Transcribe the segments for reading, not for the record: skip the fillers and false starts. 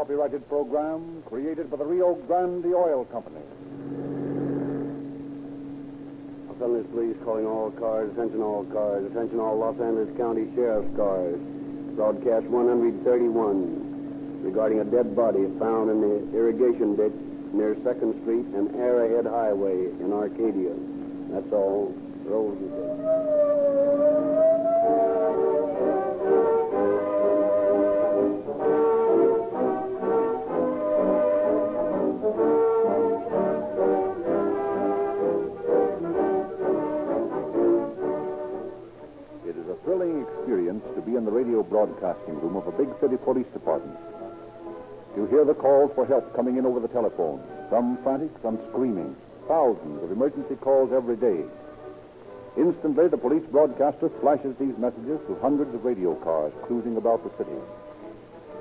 copyrighted program created by the Rio Grande Oil Company. Los Angeles Police calling all cars, attention all Los Angeles County Sheriff's cars. Broadcast 131 regarding a dead body found in the irrigation ditch near 2nd Street and Arrowhead Highway in Arcadia. That's all. Roll the tape. To be in the radio broadcasting room of a big city police department. To hear the calls for help coming in over the telephone, some frantic, some screaming, thousands of emergency calls every day. Instantly, the police broadcaster flashes these messages to hundreds of radio cars cruising about the city.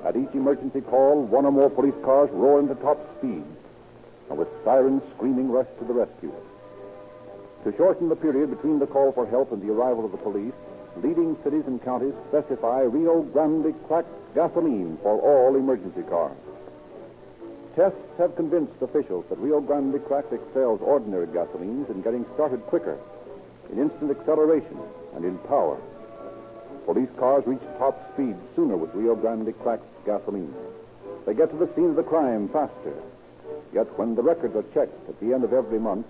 At each emergency call, one or more police cars roar into top speed, and with sirens screaming rush to the rescue. To shorten the period between the call for help and the arrival of the police, leading cities and counties specify Rio Grande cracked gasoline for all emergency cars. Tests have convinced officials that Rio Grande cracked excels ordinary gasolines in getting started quicker, in instant acceleration, and in power. Police cars reach top speed sooner with Rio Grande cracked gasoline. They get to the scene of the crime faster. Yet when the records are checked at the end of every month,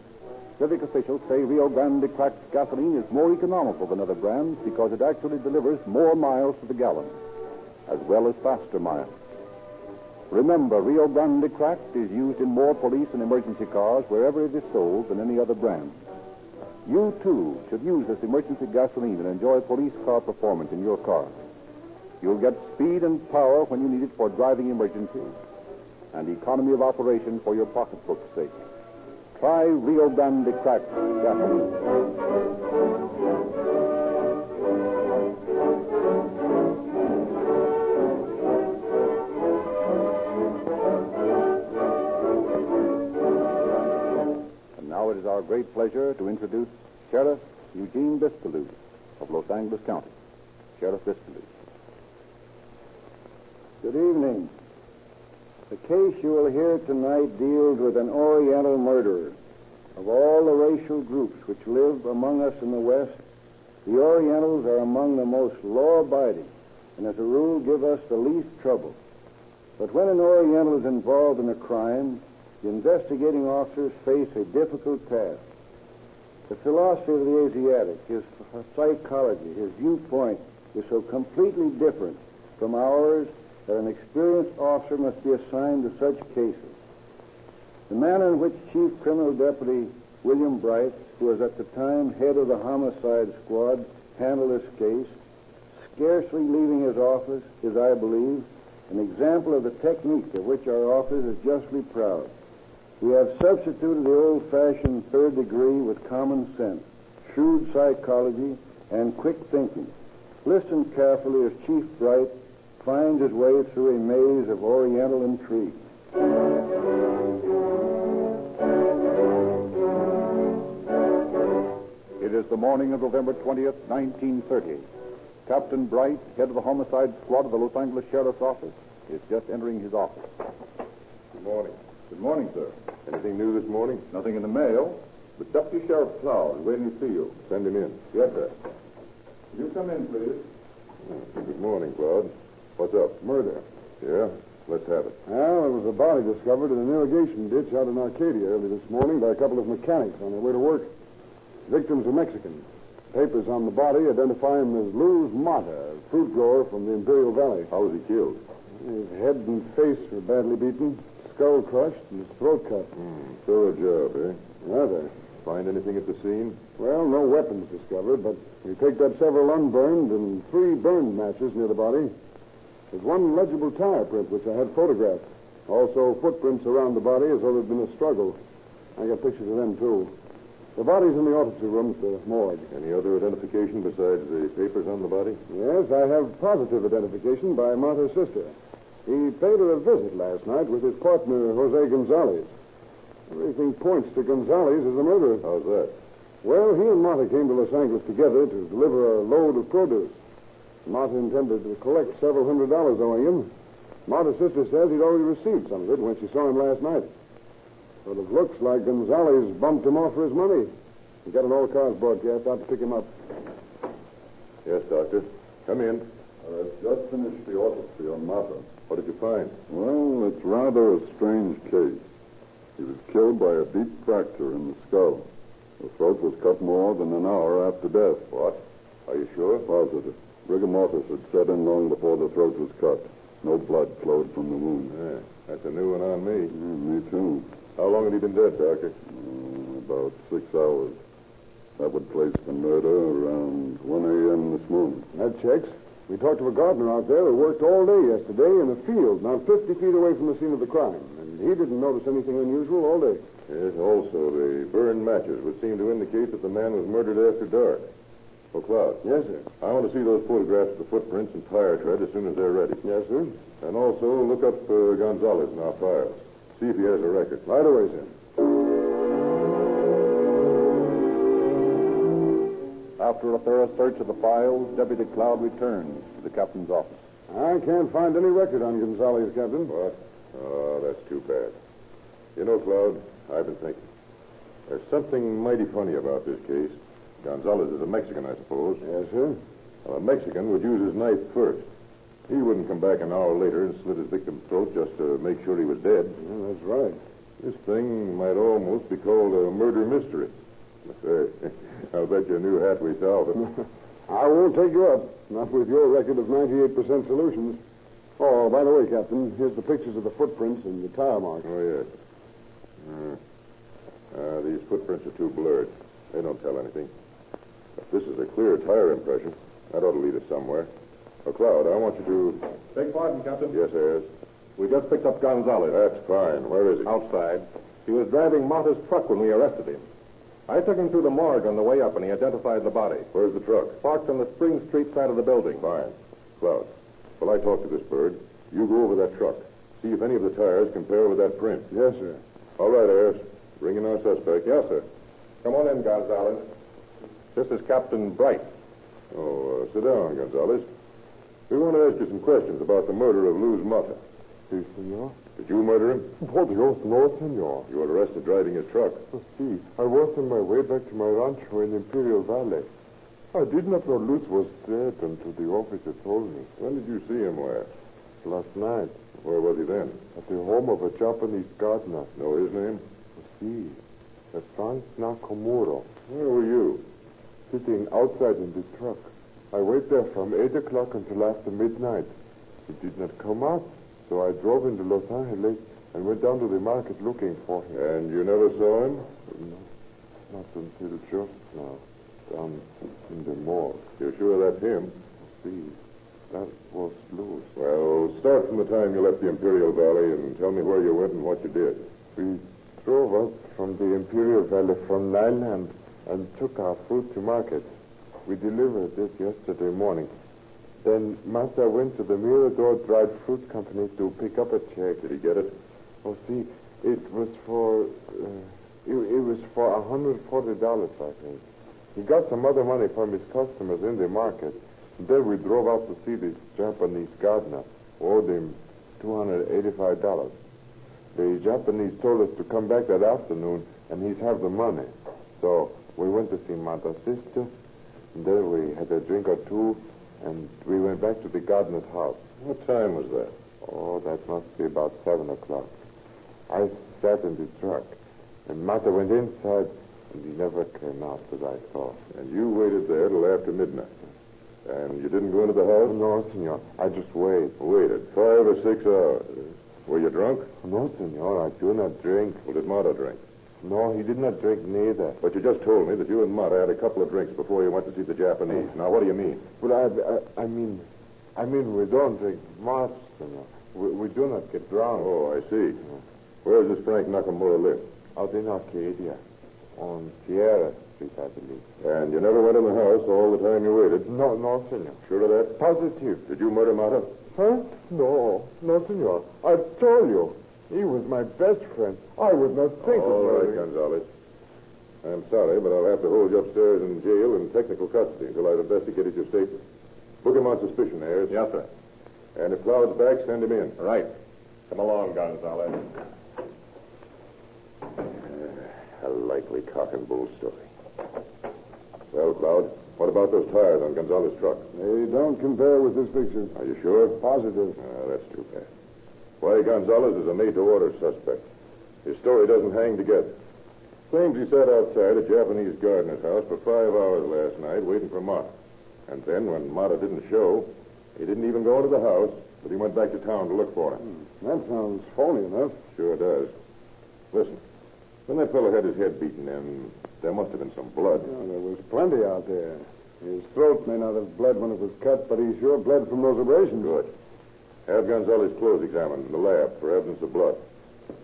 civic officials say Rio Grande cracked gasoline is more economical than other brands because it actually delivers more miles to the gallon, as well as faster miles. Remember, Rio Grande cracked is used in more police and emergency cars wherever it is sold than any other brand. You, too, should use this emergency gasoline and enjoy police car performance in your car. You'll get speed and power when you need it for driving emergencies, and economy of operation for your pocketbook's sake. Try Rio Grande cracked gasoline. And now it is our great pleasure to introduce Sheriff Eugene Biscalou of Los Angeles County. Sheriff Biscalou. Good evening. The case you will hear tonight deals with an Oriental murderer. Of all the racial groups which live among us in the West, the Orientals are among the most law-abiding and as a rule give us the least trouble. But when an Oriental is involved in a crime, the investigating officers face a difficult task. The philosophy of the Asiatic, his psychology, his viewpoint is so completely different from ours that an experienced officer must be assigned to such cases. The manner in which Chief Criminal Deputy William Bright, who was at the time head of the homicide squad, handled this case, scarcely leaving his office, is, I believe, an example of the technique of which our office is justly proud. We have substituted the old-fashioned third degree with common sense, shrewd psychology, and quick thinking. Listen carefully as Chief Bright finds his way through a maze of Oriental intrigue. It is the morning of November 20th, 1930. Captain Bright, head of the homicide squad of the Los Angeles Sheriff's Office, is just entering his office. Good morning. Good morning, sir. Anything new this morning? Nothing in the mail. But Deputy Sheriff Cloud is waiting to see you. Send him in. Yes, sir. You come in, please. Good morning, Cloud. What's up? Murder. Yeah? Let's have it. Well, there was a body discovered in an irrigation ditch out in Arcadia early this morning by a couple of mechanics on their way to work. Victims are Mexican. Papers on the body identify him as Luz Mata, a fruit grower from the Imperial Valley. How was he killed? His head and face were badly beaten, skull crushed, and his throat cut. Thorough job, eh? Rather. Find anything at the scene? Well, no weapons discovered, but we picked up several unburned and 3 burned matches near the body. There's one legible tire print, which I had photographed. Also, footprints around the body as though there'd been a struggle. I got pictures of them, too. The body's in the autopsy room at the morgue. Any other identification besides the papers on the body? Yes, I have positive identification by Martha's sister. He paid her a visit last night with his partner, Jose Gonzalez. Everything points to Gonzalez as the murderer. How's that? Well, he and Martha came to Los Angeles together to deliver a load of produce. Martha intended to collect several $100 owing him. Marta's sister says he'd already received some of it when she saw him last night. But it looks like Gonzalez bumped him off for his money. He got an all-cars broadcast out to pick him up. Yes, Doctor. Come in. I've just finished the autopsy on Marta. What did you find? Well, it's rather a strange case. He was killed by a deep fracture in the skull. The throat was cut more than an hour after death. What? Are you sure? Positive. Rigor mortis had set in long before the throat was cut. No blood flowed from the wound. Yeah, that's a new one on me. Me too. How long had he been dead, Doctor? About 6 hours. That would place the murder around 1 a.m. this morning. That checks. We talked to a gardener out there who worked all day yesterday in a field not 50 feet away from the scene of the crime, and he didn't notice anything unusual all day. Yes, also the burned matches would seem to indicate that the man was murdered after dark. Oh, Cloud. Yes, sir. I want to see those photographs of the footprints and tire tread as soon as they're ready. Yes, sir. And also look up Gonzalez in our files. See if he has a record. Right away, sir. After a thorough search of the files, Deputy Cloud returns to the captain's office. I can't find any record on Gonzalez, Captain. What? Oh, that's too bad. You know, Cloud, I've been thinking. There's something mighty funny about this case. Gonzalez is a Mexican, I suppose. Yes, sir. Well, a Mexican would use his knife first. He wouldn't come back an hour later and slit his victim's throat just to make sure he was dead. Yeah, that's right. This thing might almost be called a murder mystery. Say, I'll bet you a new hat we solved it. I won't take you up, not with your record of 98% solutions. Oh, by the way, Captain, here's the pictures of the footprints and the tire marks. Oh, yes. These footprints are too blurred. They don't tell anything. But this is a clear tire impression. That ought to lead us somewhere. Oh, Cloud, I want you to... Beg pardon, Captain. Yes, Ayers. We just picked up Gonzalez. That's fine. Where is he? Outside. He was driving Marta's truck when we arrested him. I took him through the morgue on the way up, and he identified the body. Where's the truck? Parked on the Spring Street side of the building. Fine. Cloud, while I talk to this bird, you go over that truck. See if any of the tires compare with that print. Yes, sir. All right, Ayers. Bring in our suspect. Yes, sir. Come on in, Gonzalez. This is Captain Bright. Oh, sit down, Gonzalez. We want to ask you some questions about the murder of Luz Mata. Si, senor. Did you murder him? Por Dios, no, senor. You were arrested driving his truck. Si, I was on my way back to my rancho in Imperial Valley. I did not know Luz was dead until the officer told me. When did you see him where? Last night, Where was he then? at the home of a Japanese gardener. Know his name? Si, Frank Nakamura. Where were you? Sitting outside in the truck. I waited there from 8 o'clock until after midnight. He did not come out, so I drove into Los Angeles and went down to the market looking for him. And you never saw him? No, not until just now, down in the morgue. You're sure that's him? See, that was Luz. Well, start from the time you left the Imperial Valley and tell me where you went and what you did. We drove up from the Imperial Valley from Nyland and took our fruit to market. We delivered it yesterday morning. Then Master went to the Mirador Dried Fruit Company to pick up a check. Did he get it? Oh, see, it was for $140, I think. He got some other money from his customers in the market. Then we drove out to see this Japanese gardener. Owed him $285. The Japanese told us to come back that afternoon, and he'd have the money. So we went to see Marta's sister, and then we had a drink or two, and we went back to the gardener's house. What time was that? Oh, that must be about 7 o'clock. I sat in the truck, and Marta went inside, and he never came out as I saw. And you waited there till after midnight. And you didn't go into the house? No, senor. I just waited. Waited 5 or 6 hours. Were you drunk? No, senor. I do not drink. Well, did Marta drink? No, he did not drink neither. But you just told me that you and Marta had a couple of drinks before you went to see the Japanese. Now, what do you mean? But I mean, we don't drink much, senor. We do not get drunk. Oh, I see. Where does this Frank Nakamura live? Out in Arcadia, on Sierra Street, I believe. And you never went in the house all the time you waited? No, senor. Sure of that? Positive. Did you murder Marta? Huh? No, senor. I told you. He was my best friend. I would not think All of right, murdering. Gonzalez. I'm sorry, but I'll have to hold you upstairs in jail in technical custody until I've investigated your statement. Book him on suspicion, Ayers. Yes, sir. And if Cloud's back, send him in. Right. Come along, Gonzalez. A likely cock and bull story. Well, Cloud, what about those tires on Gonzalez's truck? They don't compare with this picture. Are you sure? Positive. That's too bad. Why, Gonzalez is a made-to-order suspect. His story doesn't hang together. Claims he sat outside a Japanese gardener's house for 5 hours last night waiting for Mata. And then, when Mata didn't show, he didn't even go into the house, but he went back to town to look for him. That sounds phony enough. Sure does. Listen, when that fellow had his head beaten in, there must have been some blood. Yeah, there was plenty out there. His throat may not have bled when it was cut, but he sure bled from those abrasions. Good. Have Gonzalez's clothes examined in the lab for evidence of blood.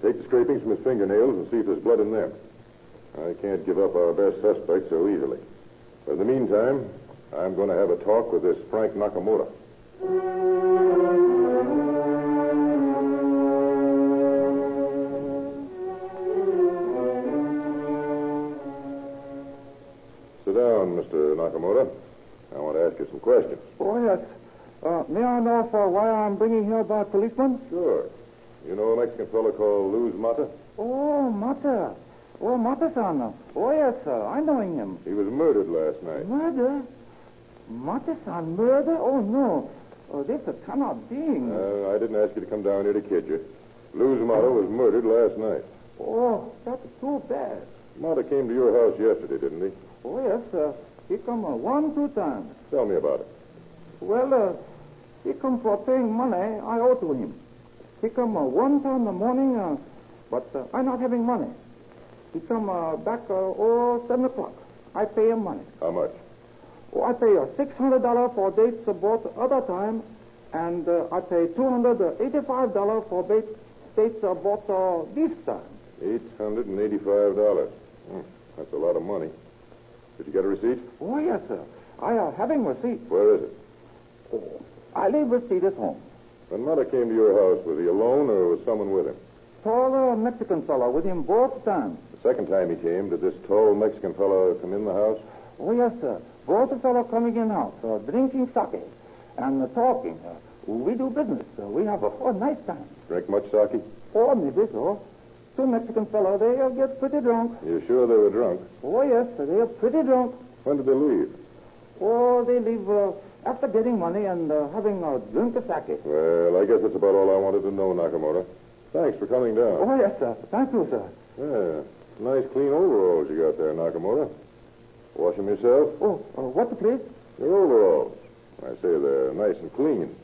Take the scrapings from his fingernails and see if there's blood in them. I can't give up our best suspect so easily. But in the meantime, I'm going to have a talk with this Frank Nakamura. Sit down, Mr. Nakamura. I want to ask you some questions. Oh, yes. May I know why I'm bringing here by policeman? Sure. You know a Mexican fellow called Luz Mata? Oh, Mata. Oh, Mata-san. Oh, yes, sir. I know him. He was murdered last night. Murder? Mata-san murder? Oh, no. Oh, this cannot be. I didn't ask you to come down here to kid you. Luz Mata was murdered last night. Oh, that's too bad. Mata came to your house yesterday, didn't he? Oh, yes, sir. He come 1-2 times. Tell me about it. Well, he come for paying money I owe to him. He come 1 time in the morning, but I not having money. He come back 7 o'clock. I pay him money. How much? Oh, I pay $600 for dates bought other time, and I pay $285 for dates bought this time. $885. That's a lot of money. Did you get a receipt? Oh, yes, sir. I having receipt. Where is it? Oh, I leave receipt at home. When Mata came to your house, was he alone or was someone with him? Tall Mexican fellow with him both times. The second time he came, did this tall Mexican fellow come in the house? Oh, yes, sir. Both fellow coming in house, drinking sake and talking. We do business. We have a nice time. Drink much sake? Oh, maybe so. 2 Mexican fellow, they get pretty drunk. You sure they were drunk? Oh, yes, they are pretty drunk. When did they leave? Oh, they leave after getting money and having a drink of sake. Well, I guess that's about all I wanted to know, Nakamura. Thanks for coming down. Oh, yes, sir. Thank you, sir. Yeah, nice clean overalls you got there, Nakamura. Wash them yourself? Oh, what, please? Your overalls. I say they're nice and clean.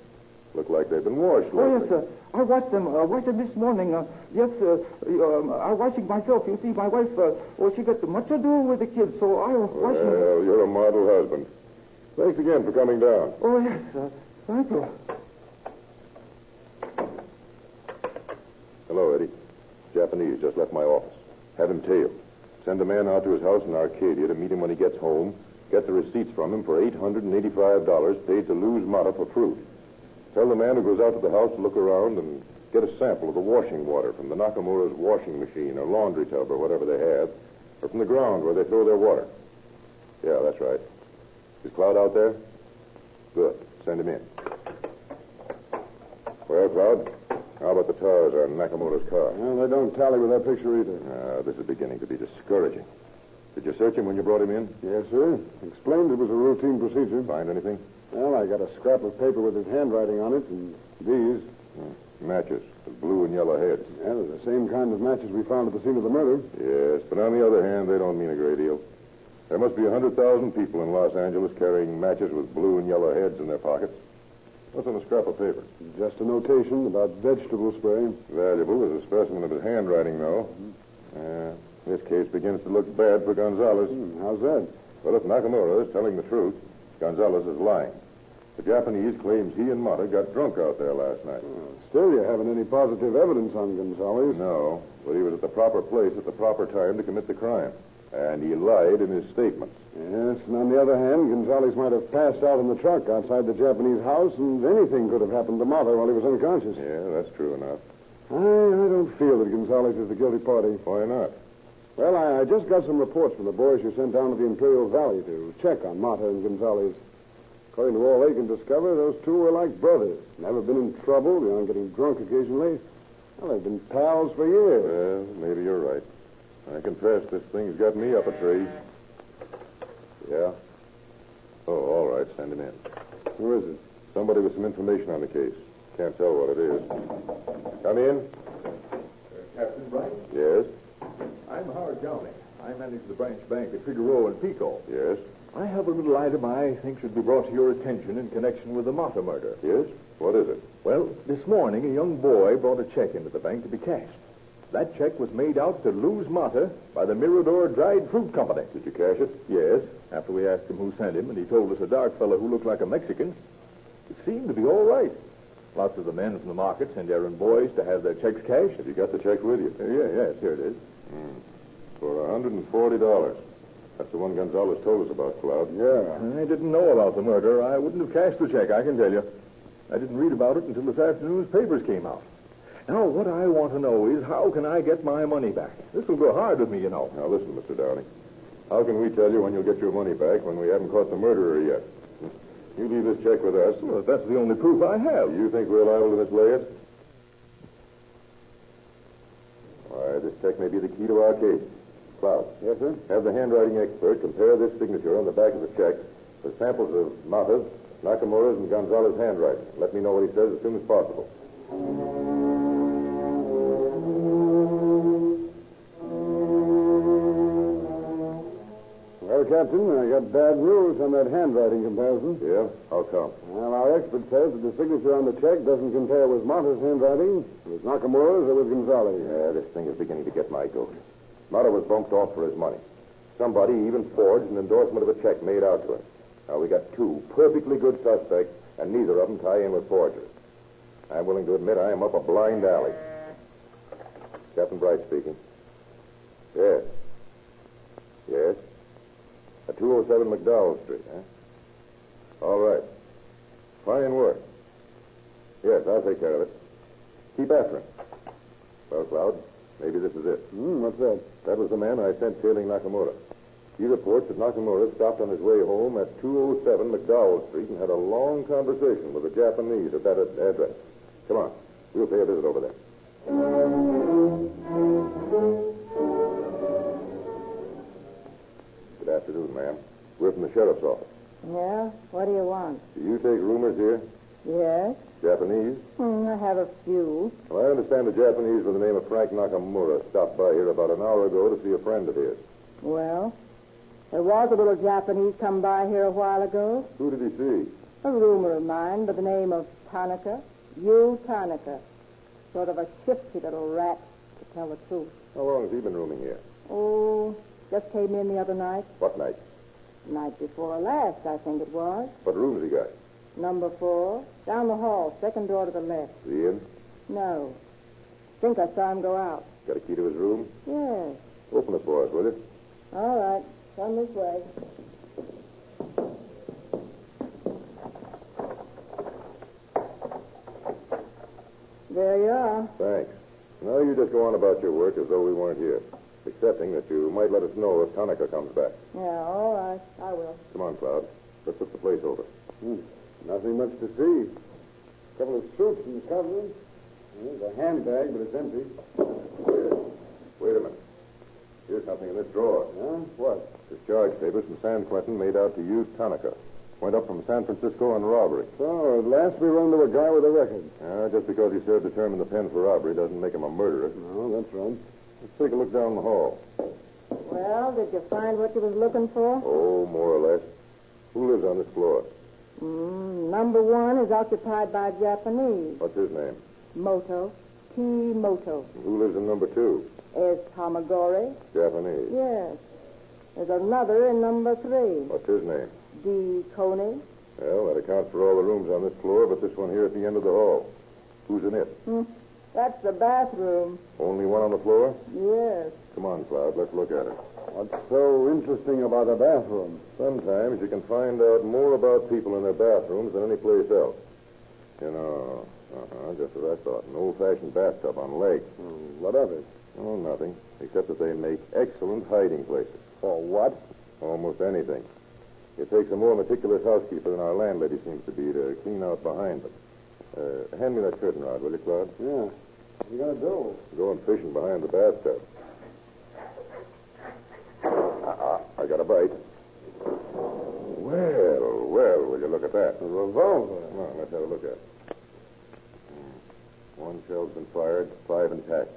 Look like they've been washed lately. Oh, yes, sir. I washed them this morning. Yes, I washing myself. You see, my wife, she got much to do with the kids, so I wash them. Well, you're a model husband. Thanks again for coming down. Oh, yes, sir. Thank you. Hello, Eddie. Japanese just left my office. Have him tailed. Send a man out to his house in Arcadia to meet him when he gets home. Get the receipts from him for $885 paid to Luz Mata for fruit. Tell the man who goes out to the house to look around and get a sample of the washing water from the Nakamura's washing machine or laundry tub or whatever they have, or from the ground where they throw their water. Yeah, that's right. Is Cloud out there? Good. Send him in. Well, Cloud, how about the tires on Nakamura's car? Well, they don't tally with that picture either. This is beginning to be discouraging. Did you search him when you brought him in? Yes, sir. Explained it was a routine procedure. Find anything? Well, I got a scrap of paper with his handwriting on it, and these. Matches with blue and yellow heads. Yeah, they're the same kind of matches we found at the scene of the murder. Yes, but on the other hand, they don't mean a great deal. There must be 100,000 people in Los Angeles carrying matches with blue and yellow heads in their pockets. What's on the scrap of paper? Just a notation about vegetable spray. Valuable as a specimen of his handwriting, though. This case begins to look bad for Gonzalez. How's that? Well, if Nakamura is telling the truth, Gonzalez is lying. The Japanese claims he and Mata got drunk out there last night. Still, you haven't any positive evidence on Gonzalez. No, but he was at the proper place at the proper time to commit the crime. And he lied in his statements. Yes, and on the other hand, Gonzalez might have passed out in the truck outside the Japanese house, and anything could have happened to Mata while he was unconscious. Yeah, that's true enough. I don't feel that Gonzalez is the guilty party. Why not? Well, I just got some reports from the boys you sent down to the Imperial Valley to check on Mata and Gonzalez. According to all they can discover, those two were like brothers. Never been in trouble, beyond getting drunk occasionally. Well, they've been pals for years. Well, maybe you're right. I confess this thing's got me up a tree. Yeah? Oh, all right. Send him in. Who is it? Somebody with some information on the case. Can't tell what it is. Come in. Captain Bright? Yes? I'm Howard Downey. I manage the branch bank at Figueroa and Pico. Yes? I have a little item I think should be brought to your attention in connection with the Mata murder. Yes? What is it? Well, this morning, a young boy brought a check into the bank to be cashed. That check was made out to Luz Mata by the Mirador Dried Fruit Company. Did you cash it? Yes, after we asked him who sent him, and he told us a dark fellow who looked like a Mexican. It seemed to be all right. Lots of the men from the market send errand boys to have their checks cashed. Have you got the check with you? Yes, here it is. For $140. That's the one Gonzalez told us about, Cloud. Yeah. I didn't know about the murder. I wouldn't have cashed the check, I can tell you. I didn't read about it until this afternoon's papers came out. Now, what I want to know is how can I get my money back? This will go hard with me, you know. Now, listen, Mr. Downey. How can we tell you when you'll get your money back when we haven't caught the murderer yet? You leave this check with us. Well, that's the only proof I have. You think we're liable to mislay it? Why, this check may be the key to our case. Cloud. Yes, sir? Have the handwriting expert compare this signature on the back of the check with samples of Mata's, Nakamura's, and Gonzalez's handwriting. Let me know what he says as soon as possible. Well, Captain, I got bad news on that handwriting comparison. Yeah? How come? Well, our expert says that the signature on the check doesn't compare with Mata's handwriting, with Nakamura's, or with Gonzalez. Yeah, this thing is beginning to get my goat. Mata was bumped off for his money. Somebody even forged an endorsement of a check made out to him. Now, we got two perfectly good suspects, and neither of them tie in with forgers. I'm willing to admit I am up a blind alley. Captain Bright speaking. Yes. Yes? At 207 McDowell Street, huh? All right. Fine work. Yes, I'll take care of it. Keep after him. Well, Cloud, maybe this is it. What's that? That was the man I sent tailing Nakamura. He reports that Nakamura stopped on his way home at 207 McDowell Street and had a long conversation with a Japanese at that address. Come on. We'll pay a visit over there. Good afternoon, ma'am. We're from the sheriff's office. Yeah? What do you want? Do you take roomers here? Yes? Japanese? I have a few. Well, I understand a Japanese by the name of Frank Nakamura stopped by here about an hour ago to see a friend of his. Well, there was a little Japanese come by here a while ago. Who did he see? A roomer of mine by the name of Tanaka. Yu Tanaka. Sort of a shifty little rat, to tell the truth. How long has he been rooming here? Oh, just came in the other night. What night? Night before last, I think it was. What room's he got? Number 4. Down the hall, second door to the left. Is he in? No. Think I saw him go out. Got a key to his room? Yes. Open it for us, will you? All right. Come this way. There you are. Thanks. Now you just go on about your work as though we weren't here, excepting that you might let us know if Tanaka comes back. Yeah, all right. I will. Come on, Cloud. Let's look the place over. Nothing much to see. A couple of suits in the cupboard. There's a handbag, but it's empty. Wait a minute. Here's something in this drawer. Huh? What? Discharge papers from San Quentin made out to you, Tanaka. Went up from San Francisco on robbery. So, at last we run into a guy with a record. Just because he served a term in the pen for robbery doesn't make him a murderer. No, that's right. Let's take a look down the hall. Well, did you find what you was looking for? Oh, more or less. Who lives on this floor? Number 1 is occupied by a Japanese. What's his name? Moto. T. Moto. And who lives in number 2? Is Tamagori. Japanese. Yes. There's another in number 3. What's his name? D. Coney. Well, that accounts for all the rooms on this floor, but this one here at the end of the hall. Who's in it? That's the bathroom. Only one on the floor? Yes. Come on, Cloud. Let's look at it. What's so interesting about a bathroom? Sometimes you can find out more about people in their bathrooms than any place else. You know, just as I thought. An old-fashioned bathtub on legs. What of it? Oh, nothing. Except that they make excellent hiding places. For what? Almost anything. It takes a more meticulous housekeeper than our landlady seems to be to clean out behind them. Hand me that curtain rod, will you, Claude? Yeah. What are you going to do? Going fishing behind the bathtub. I got a bite. Well, will you look at that? A revolver. Come on, let's have a look at it. One shell's been fired, 5 intact.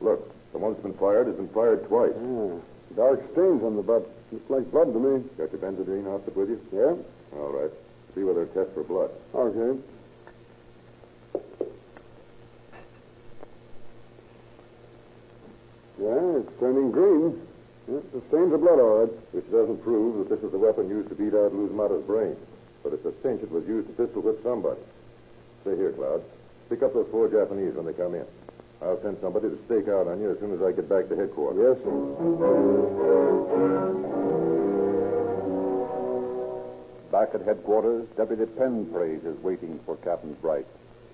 Look, the one that's been fired has been fired twice. Yeah. Dark stains on the butt. Looks like blood to me. Got your benzodrine outfit with you? Yeah? All right. See whether it tests for blood. Okay. Yeah, it's turning green. Yeah, the stains of blood, all right. Which doesn't prove that this is the weapon used to beat out Luz Mata's brain. But it's a cinch it was used to pistol whip somebody. Stay here, Cloud. Pick up those 4 Japanese when they come in. I'll send somebody to stake out on you as soon as I get back to headquarters. Yes, sir. Back at headquarters, Deputy Penpraise is waiting for Captain Bright.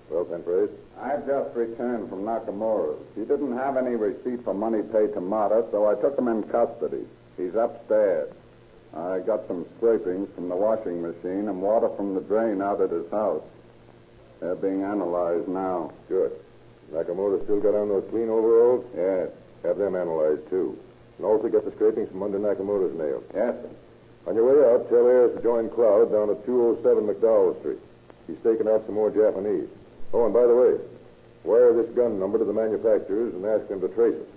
Well, Penpraise? I've just returned from Nakamura's. He didn't have any receipt for money paid to Mata, so I took him in custody. He's upstairs. I got some scrapings from the washing machine and water from the drain out at his house. They're being analyzed now. Good. Nakamura still got on those clean overalls? Yes. Have them analyzed, too. And also get the scrapings from under Nakamura's nails. Yes, sir. On your way out, tell Ayers to join Cloud down at 207 McDowell Street. He's taking out some more Japanese. Oh, and by the way, wire this gun number to the manufacturers and ask them to trace it.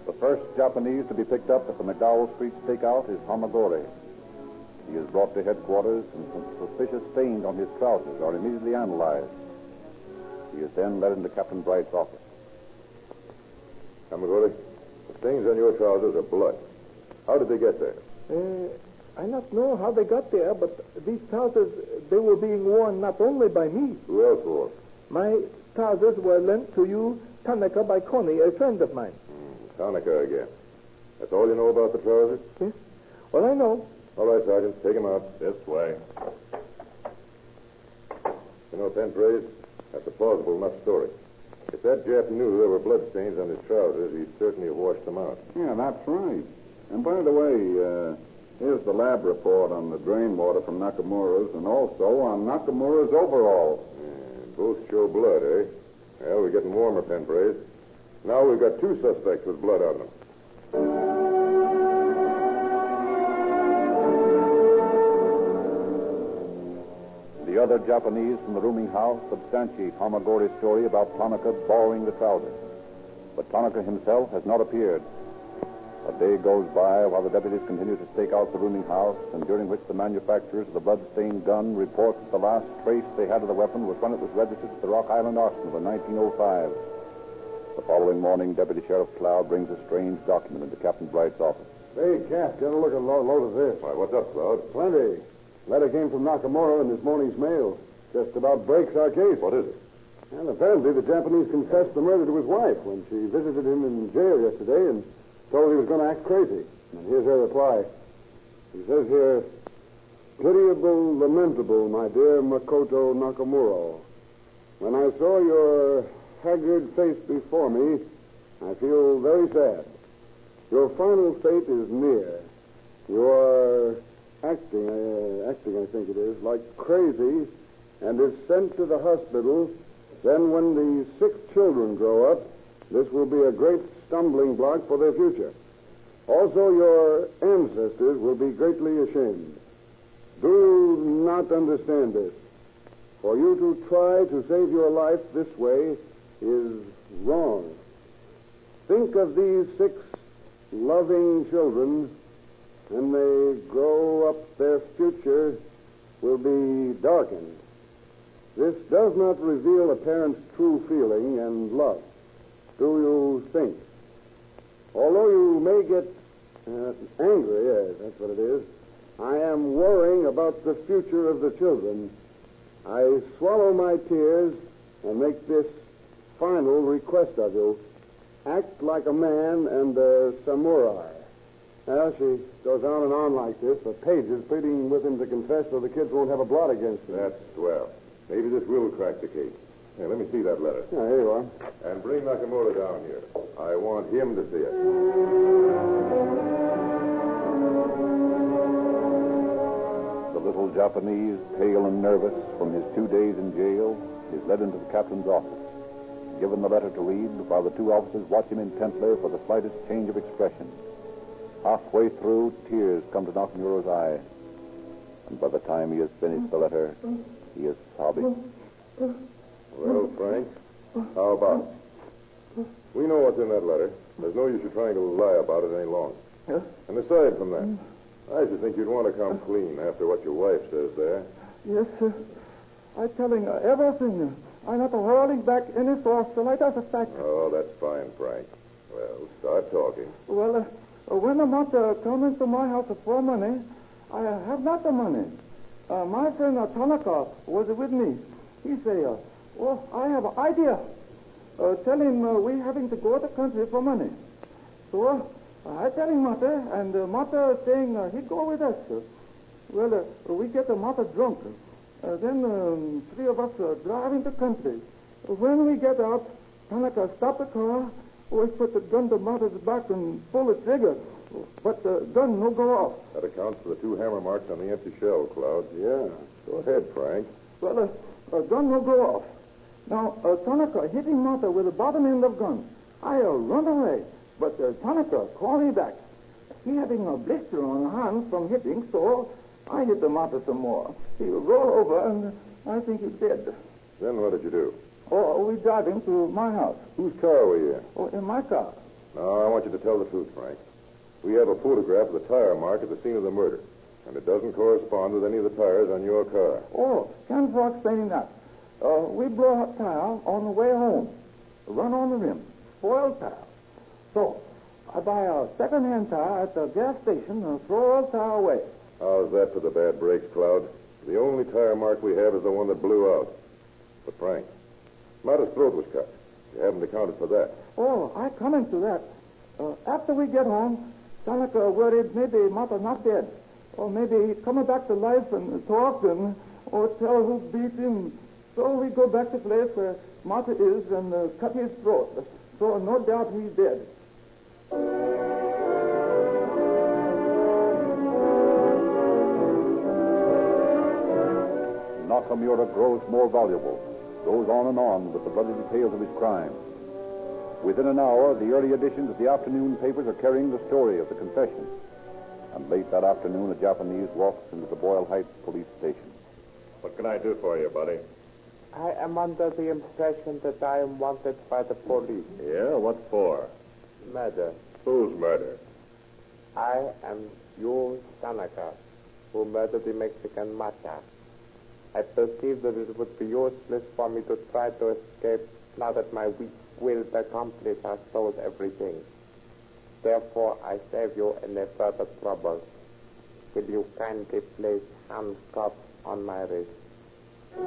The first Japanese to be picked up at the McDowell Street stakeout is Hamagori. He is brought to headquarters, and some suspicious stains on his trousers are immediately analyzed. He is then led into Captain Bright's office. Kamagori, the stains on your trousers are blood. How did they get there? I not know how they got there, but these trousers, they were being worn not only by me. Who else wore? My trousers were lent to you, Tanaka, by Connie, a friend of mine. Tanaka again. That's all you know about the trousers? Yes. Well, I know. All right, Sergeant, take him out. This way. You know, Penpraise, that's a plausible enough story. If that Jap knew there were bloodstains on his trousers, he'd certainly have washed them out. Yeah, that's right. And by the way, here's the lab report on the drain water from Nakamura's and also on Nakamura's overalls. Both show blood, eh? Well, we're getting warmer, Penpraise. Now we've got 2 suspects with blood on them. The other Japanese from the rooming house substantiate Hamagori's story about Tanaka borrowing the trousers. But Tanaka himself has not appeared. A day goes by while the deputies continue to stake out the rooming house, and during which the manufacturers of the blood-stained gun report that the last trace they had of the weapon was when it was registered at the Rock Island Arsenal in 1905. The following morning, Deputy Sheriff Cloud brings a strange document into Captain Bright's office. Hey, Cap, get a look at a load of this. Why, what's up, Cloud? Plenty. Letter came from Nakamura in this morning's mail. Just about breaks our case. What is it? Well, apparently the Japanese confessed the murder to his wife when she visited him in jail yesterday and told he was going to act crazy. And here's her reply. He says here, "Pitiable, lamentable, my dear Makoto Nakamura. When I saw your haggard face before me, I feel very sad. Your final fate is near. You are acting, I think it is, like crazy, and if sent to the hospital, then when the 6 children grow up, this will be a great stumbling block for their future. Also, your ancestors will be greatly ashamed. Do you not understand this? For you to try to save your life this way is wrong. Think of these 6 loving children. When they grow up, their future will be darkened. This does not reveal a parent's true feeling and love. Do you think? Although you may get angry, yes, that's what it is, I am worrying about the future of the children. I swallow my tears and make this final request of you. Act like a man and a samurai." Well, she goes on like this for pages, pleading with him to confess so the kids won't have a blot against him. That's swell. Maybe this will crack the case. Here, let me see that letter. Yeah, here you are. And bring Nakamura down here. I want him to see it. The little Japanese, pale and nervous from his 2 days in jail, is led into the captain's office, given the letter to read, while the two officers watch him intently for the slightest change of expression. Halfway through, tears come to Nakamuro's eye, and by the time he has finished the letter, he is sobbing. Well, Frank, how about it? We know what's in that letter. There's no use you trying to lie about it any longer. Yes? And aside from that, I should think you'd want to come clean after what your wife says there. Yes, sir. I'm telling her everything. I'm not holding back any source till I does a fact. Oh, that's fine, Frank. Well, start talking. Well, when the mother come into my house for money, I have not the money. My friend Tanaka was with me. He say, I have an idea. Tell him we having to go to the country for money. So I tell him Mata, and Mata saying he go with us. Well, we get Mata drunk. Then three of us driving the country. When we get out, Tanaka stop the car. We put the gun to Mata's back and pull the trigger. But the gun no go off. That accounts for the 2 hammer marks on the empty shell, Cloud. Yeah. Go ahead, Frank. Well, gun no go off. Now, Tanaka hitting Mata with the bottom end of gun. I run away, but Tanaka call me back. He having a blister on the hand from hitting, so I hit the Mata some more. He roll over, and I think he's dead. Then what did you do? Oh, we drive him to my house. Whose car were you in? Oh, in my car. No, I want you to tell the truth, Frank. We have a photograph of the tire mark at the scene of the murder, and it doesn't correspond with any of the tires on your car. Oh, thanks for explaining that. We blow a tire on the way home. Run on the rim. Spoiled tire. So, I buy a second-hand tire at the gas station and throw the tire away. How's that for the bad brakes, Cloud? The only tire mark we have is the one that blew out. But, Frank, Mata's throat was cut. You haven't accounted for that. Oh, I coming to that. After we get home, Tanaka worried maybe Mata not dead. Or maybe he coming back to life and talk and or tell who beat him. So we go back to the place where Mata is and cut his throat. So no doubt he's dead. Nakamura grows more voluble, goes on and on with the bloody details of his crime. Within an hour, the early editions of the afternoon papers are carrying the story of the confession. And late that afternoon, a Japanese walks into the Boyle Heights police station. What can I do for you, buddy? I am under the impression that I am wanted by the police. Yeah, what for? Murder. Whose murder? I am Yu Tanaka, who murdered the Mexican Mata. I perceive that it would be useless for me to try to escape now that my weak-willed accomplice has sold everything. Therefore, I save you any further trouble. Will you kindly place handcuffs on my wrist? The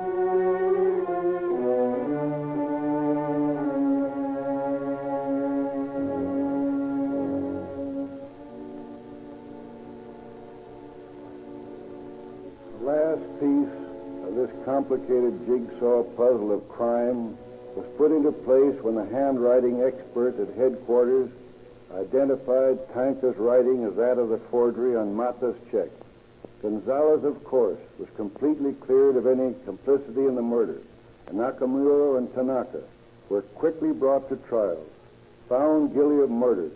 last piece of this complicated jigsaw puzzle of crime was put into place when the handwriting expert at headquarters identified Tanka's writing as that of the forgery on Mata's check. Gonzalez, of course, was completely cleared of any complicity in the murder, and Nakamura and Tanaka were quickly brought to trial, found guilty of murder,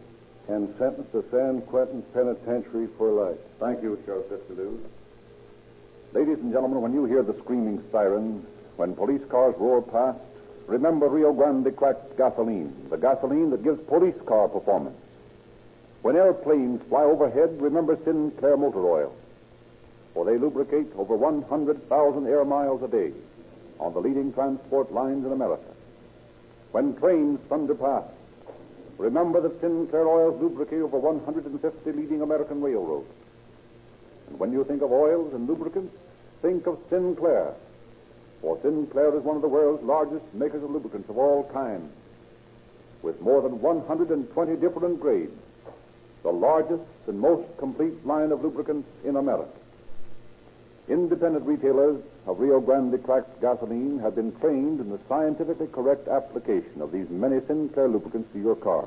and sentenced to San Quentin Penitentiary for life. Thank you, Sheriff Fitzgerald. Ladies and gentlemen, when you hear the screaming siren, when police cars roar past, remember Rio Grande cracked gasoline, the gasoline that gives police car performance. When airplanes fly overhead, remember Sinclair motor oil, for they lubricate over 100,000 air miles a day on the leading transport lines in America. When trains thunder past, remember that Sinclair oils lubricate over 150 leading American railroads. And when you think of oils and lubricants, think of Sinclair, for Sinclair is one of the world's largest makers of lubricants of all kinds, with more than 120 different grades, the largest and most complete line of lubricants in America. Independent retailers of Rio Grande cracked gasoline have been trained in the scientifically correct application of these many Sinclair lubricants to your car.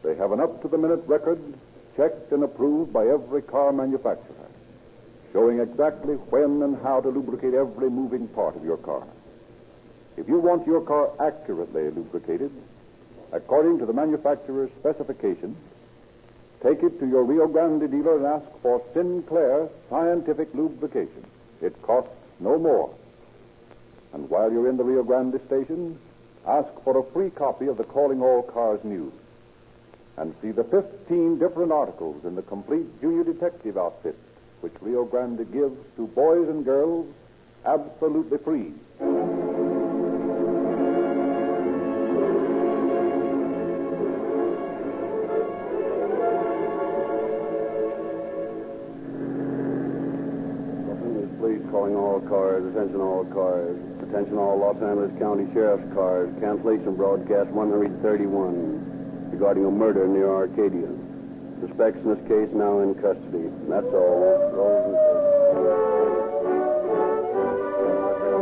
They have an up-to-the-minute record checked and approved by every car manufacturer, showing exactly when and how to lubricate every moving part of your car. If you want your car accurately lubricated, according to the manufacturer's specifications, take it to your Rio Grande dealer and ask for Sinclair Scientific Lubrication. It costs no more. And while you're in the Rio Grande station, ask for a free copy of the Calling All Cars News. And see the 15 different articles in the complete junior detective outfit, which Rio Grande gives to boys and girls absolutely free. Please calling all cars, attention all cars, attention all Los Angeles County Sheriff's cars, cancellation broadcast 131 regarding a murder near Arcadia. Suspects in this case now in custody. That's all. Rosenquist.